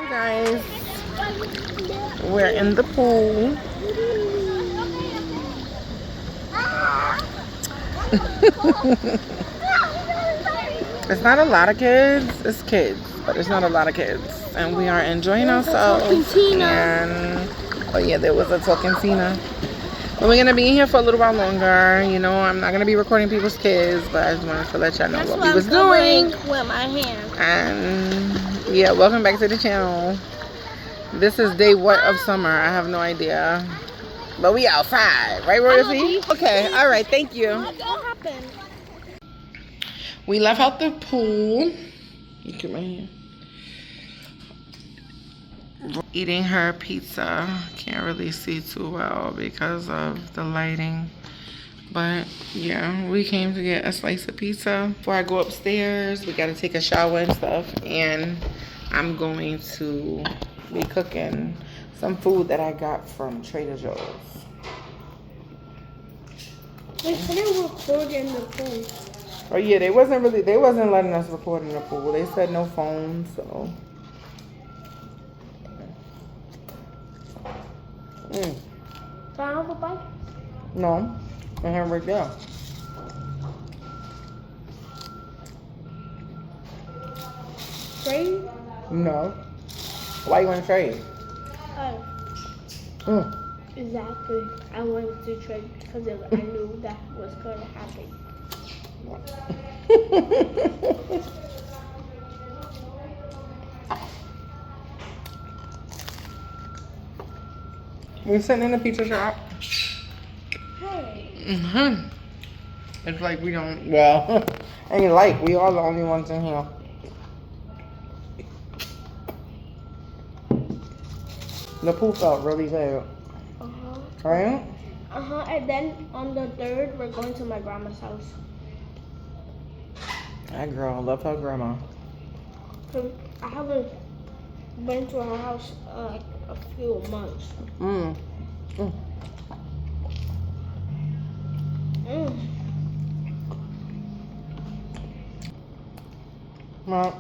Guys, we're in the pool. It's not a lot of kids. It's kids, but it's not a lot of kids, and we are enjoying ourselves. And oh yeah, there was a talking Tina. But we're gonna be in here for a little while longer. You know, I'm not gonna be recording people's kids, but I just wanted to let y'all know what we was doing. With my hand. And yeah, welcome back to the channel. This is day what of summer? I have no idea. But we outside, right, Royalty? Okay, all right, thank you. What happened? We left out the pool. Look at my hand. Eating her pizza. Can't really see too well because of the lighting. But yeah, we came to get a slice of pizza. Before I go upstairs, we gotta take a shower and stuff. And I'm going to be cooking some food that I got from Trader Joe's. They couldn't record in the pool. Oh yeah, they wasn't letting us record in the pool. They said no phones, so. Can I have a bite? No, I have right there. Trade? No. Why you want to trade? Exactly. I wanted to trade because I knew that was going to happen. We're sitting in the pizza shop. Hey. It's like we don't, well, ain't like, we are the only ones in here. The pool felt really good. Right? And then on the 3rd, we're going to my grandma's house. That girl, love her grandma. I haven't been to her house like a few months. Well,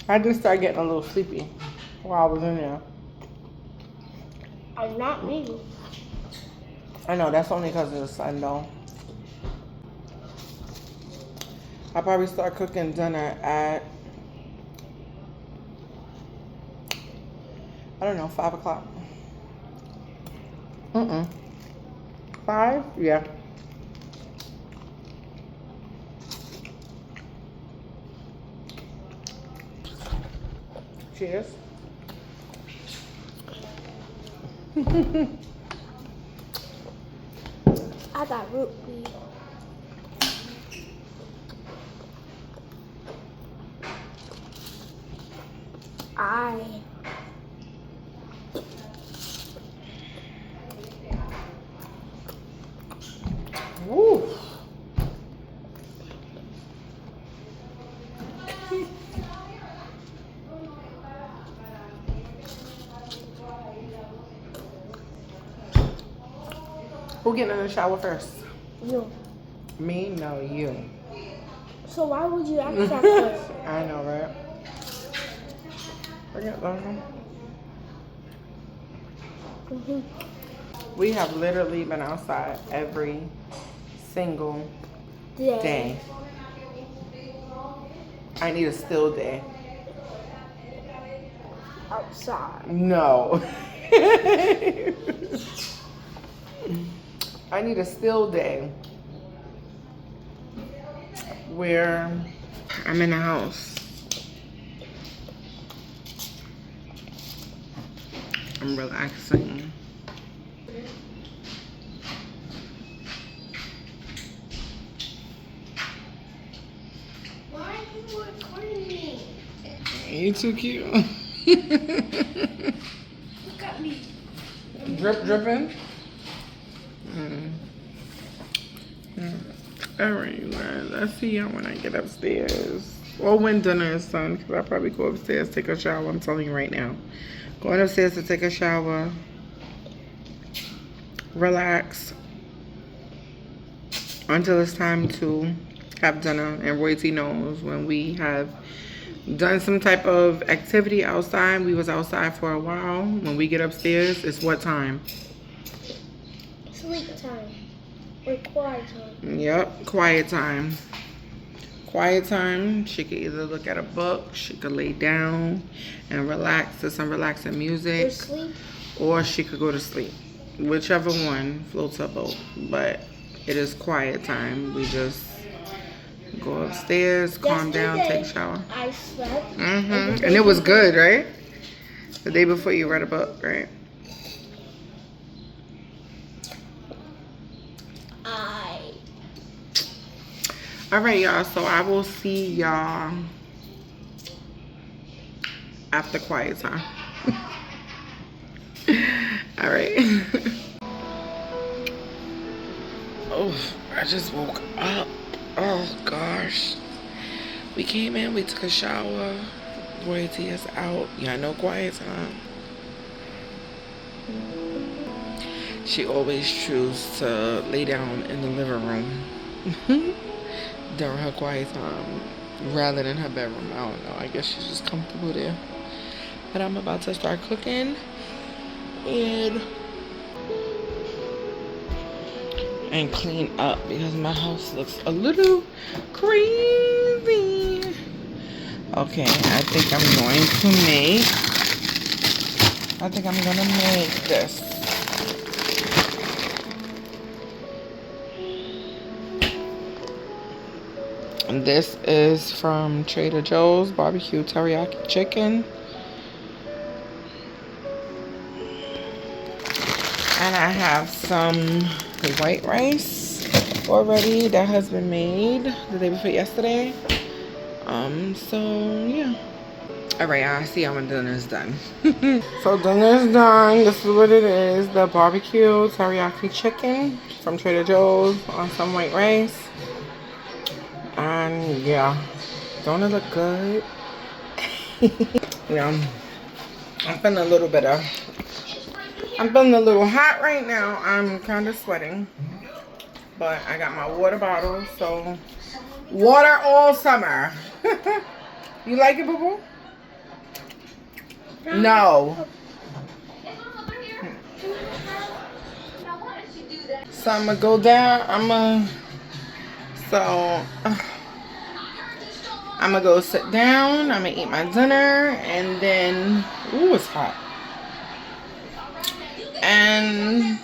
I just started getting a little sleepy while I was in there. Not me. I know, that's only because of the sun though. I'll probably start cooking dinner at, I don't know, 5 o'clock. 5? Yeah. Cheers. I got root beer. Woo. Who getting in the shower first? You. Me? No, you. So why would you ask that question? I know, right? Forget that. We have literally been outside every single day. I need a still day. Outside. No. I need a still day where I'm in the house. I'm relaxing. Why are you recording me? You too cute. Look at me. Dripping? Alright, you guys. I'll see y'all when I get upstairs. Or when dinner is done, because I'll probably go upstairs, take a shower. I'm telling you right now. Going upstairs to take a shower. Relax. Until it's time to have dinner. And Roy T knows when we have done some type of activity outside. We was outside for a while. When we get upstairs, it's what time? Sleep time. Or quiet time. Yep, quiet time. Quiet time. She could either look at a book, she could lay down and relax to some relaxing music, Or sleep. or she could go to sleep. Whichever one floats her boat. But it is quiet time. We just go upstairs, calm down, take a shower. I slept. And it was good, right? The day before you read a book, right? All right, y'all. So I will see y'all after quiet time. All right. Oh, I just woke up. Oh gosh. We came in, we took a shower. Roy T is out. Yeah, no quiet time. She always chooses to lay down in the living room during her quiet time rather than her bedroom. I don't know. I guess she's just comfortable there. But I'm about to start cooking and clean up because my house looks a little crazy. Okay, I think I'm gonna make this. And this is from Trader Joe's barbecue teriyaki chicken. And I have some white rice already that has been made the day before yesterday. So yeah. Alright, I see how my dinner's done. So dinner's done. This is what it is. The barbecue teriyaki chicken from Trader Joe's on some white rice. And yeah, don't it look good? Yeah, I'm feeling a little hot right now. I'm kind of sweating, but I got my water bottle, so water all summer. You like it, boo-boo? No. So I'm gonna go down. I'm gonna go sit down. I'm gonna eat my dinner, and then it's hot. And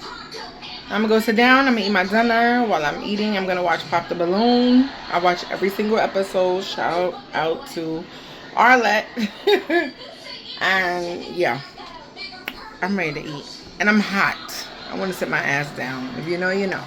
I'm gonna go sit down. I'm gonna eat my dinner. While I'm eating, I'm gonna watch Pop the Balloon. I watch every single episode. Shout out to Arlette. And yeah, I'm ready to eat, and I'm hot. I want to sit my ass down. If you know, you know.